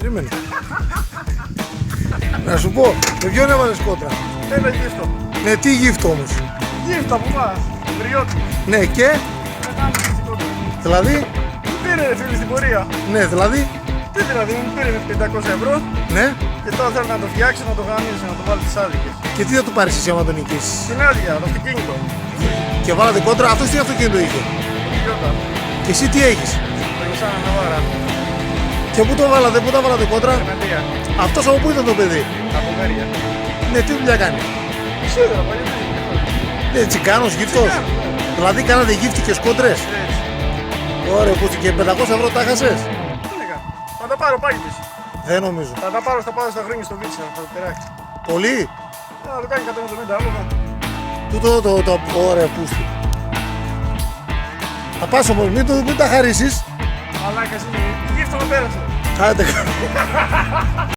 Περίμενε. Να σου πω, με ποιον έβαλες κόντρα? Ένα γύφτο. Ναι, τι γύφτο όμως? Γύφτο από εμάς. Βριώτη. Ναι, και, δηλαδή, Μου πήρε ρε φίλε στην πορεία. ναι, δηλαδή, Τι δηλαδή, μου πήρε με 500 ευρώ ναι. και τώρα θέλω να το φτιάξει, να το γαμίσει, να το βάλει τις άδικες. Και τι θα του πάρεις εσύ άμα τον νικήσεις? Την άδεια, το αυτοκίνητο. Και βάλατε κόντρα, αυτός τι αυτοκίνητο είχε? Ιδιώτα. Και εσύ τι έχεις? Το Ιωσάνα Ναβάρα. Και πού το βάλατε, πού τα βάλατε κόντρα? Μεντία. Αυτός από πού ήταν το παιδί? Από Μέρια. Ναι, τι δουλειά κάνει? Σίγουρα, παλιό. Ναι, τσιγκάνος, γύφτος. Δηλαδή κάνατε γύφτικες κόντρες. Έτσι. Ωραία, που και 500 ευρώ τα χάσες? Τι έκανα. Θα τα πάρω πάλι πίσω. Δεν νομίζω. Θα τα πάρω στα χρόνια στο Βίτσα, θα το περάσει. Πολύ. Να το κάνει 170 άλογα. Το ωραία πούστη. Θα πας όμως, μην τα χαρίσεις. Μαλάκας είναι. Γύφτο με πέρασε. Άντε.